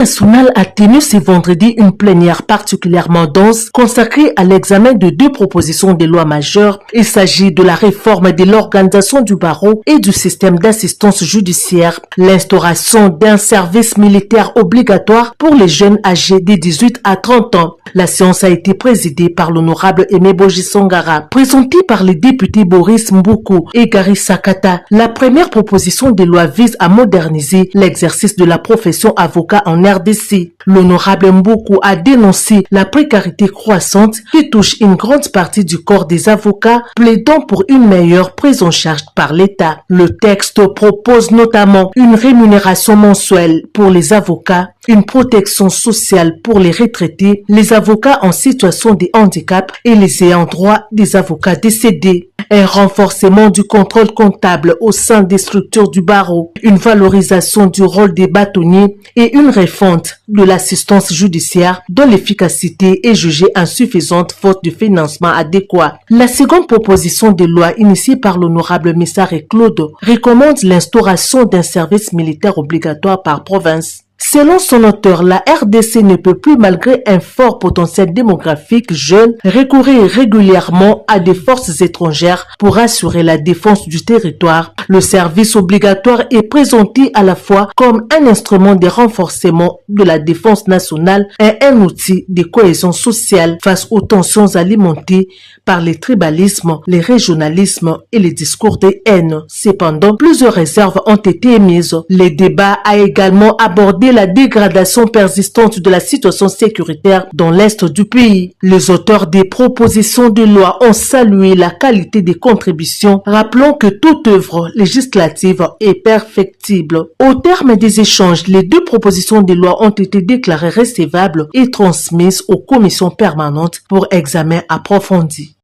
National a tenu ce vendredi une plénière particulièrement dense consacrée à l'examen de deux propositions de loi majeures. Il s'agit de la réforme de l'organisation du barreau et du système d'assistance judiciaire, l'instauration d'un service militaire obligatoire pour les jeunes âgés de 18 à 30 ans. La séance a été présidée par l'honorable Aimé Boji Songara, présentée par les députés Boris Mboukou et Gary Sakata. La première proposition de loi vise à moderniser l'exercice de la profession avocat en RDC. L'honorable Mboukou a dénoncé la précarité croissante qui touche une grande partie du corps des avocats, plaidant pour une meilleure prise en charge par l'État. Le texte propose notamment une rémunération mensuelle pour les avocats, une protection sociale pour les retraités, les avocats en situation de handicap et les ayants droit des avocats décédés. Un renforcement du contrôle comptable au sein des structures du barreau, une valorisation du rôle des bâtonniers et une refonte de l'assistance judiciaire dont l'efficacité est jugée insuffisante faute de financement adéquat. La seconde proposition de loi initiée par l'honorable Messare Claude recommande l'instauration d'un service militaire obligatoire par province. Selon son auteur, la RDC ne peut plus, malgré un fort potentiel démographique jeune, recourir régulièrement à des forces étrangères pour assurer la défense du territoire. Le service obligatoire est présenté à la fois comme un instrument de renforcement de la défense nationale et un outil de cohésion sociale face aux tensions alimentées par les tribalismes, les régionalismes et les discours de haine. Cependant, plusieurs réserves ont été émises. Le débat a également abordé la dégradation persistante de la situation sécuritaire dans l'est du pays. Les auteurs des propositions de loi ont salué la qualité des contributions, rappelant que toute œuvre législative est perfectible. Au terme des échanges, les deux propositions de loi ont été déclarées recevables et transmises aux commissions permanentes pour examen approfondi.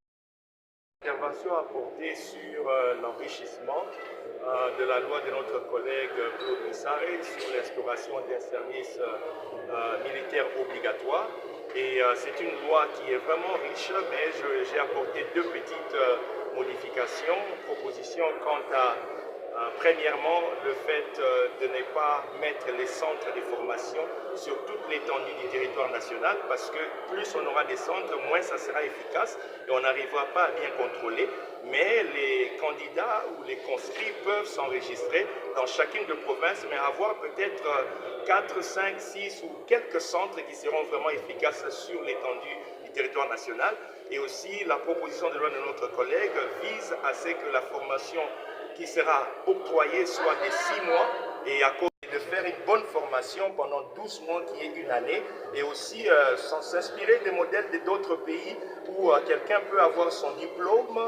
L'intervention a porté sur l'enrichissement de la loi de notre collègue Claude Messare sur l'instauration d'un service militaire obligatoire. Et c'est une loi qui est vraiment riche, mais j'ai apporté deux petites modifications, propositions quant à premièrement, le fait de ne pas mettre les centres de formation sur toute l'étendue du territoire national, parce que plus on aura des centres, moins ça sera efficace et on n'arrivera pas à bien contrôler. Mais les candidats ou les conscrits peuvent s'enregistrer dans chacune des provinces, mais avoir peut-être 4, 5, 6 ou quelques centres qui seront vraiment efficaces sur l'étendue du territoire national. Et aussi, la proposition de loi de notre collègue vise à ce que la formation qui sera octroyée soit de 6 mois et à cause de faire une bonne formation pendant 12 mois qui est une année et aussi sans s'inspirer des modèles d'autres pays où quelqu'un peut avoir son diplôme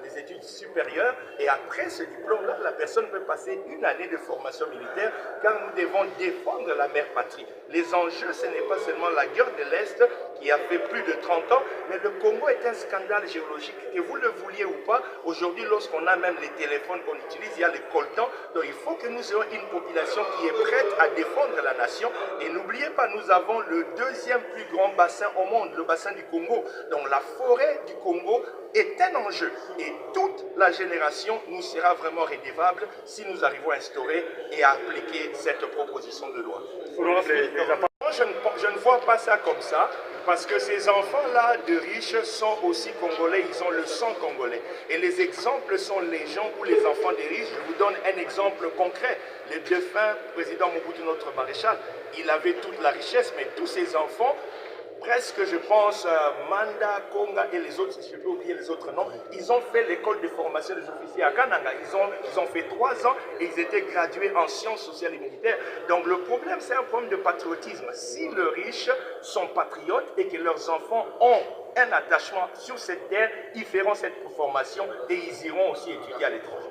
des études supérieures et après ce diplôme-là, la personne peut passer une année de formation militaire car nous devons défendre la mère patrie. Les enjeux, ce n'est pas seulement la guerre de l'Est qui a fait plus de 30 ans, mais le Congo est un scandale géologique, que vous le vouliez ou pas. Aujourd'hui, lorsqu'on a même les téléphones qu'on utilise, il y a les coltans. Donc il faut que nous ayons une population qui est prête à défendre la nation. Et n'oubliez pas, nous avons le deuxième plus grand bassin au monde, le bassin du Congo. Donc la forêt du Congo est un enjeu. Et toute la génération nous sera vraiment redevable si nous arrivons à instaurer et à appliquer cette proposition de loi. Je ne vois pas ça comme ça, parce que ces enfants-là de riches sont aussi congolais, ils ont le sang congolais. Et les exemples sont les gens ou les enfants des riches. Je vous donne un exemple concret. Le défunt président Mobutu, notre maréchal, il avait toute la richesse, mais tous ses enfants, presque, je pense, Manda, Konga et les autres, si je peux oublier les autres noms, ils ont fait l'école de formation des officiers à Kananga. Ils ont fait 3 ans et ils étaient gradués en sciences sociales et militaires. Donc le problème, c'est un problème de patriotisme. Si les riches sont patriotes et que leurs enfants ont un attachement sur cette terre, ils feront cette formation et ils iront aussi étudier à l'étranger.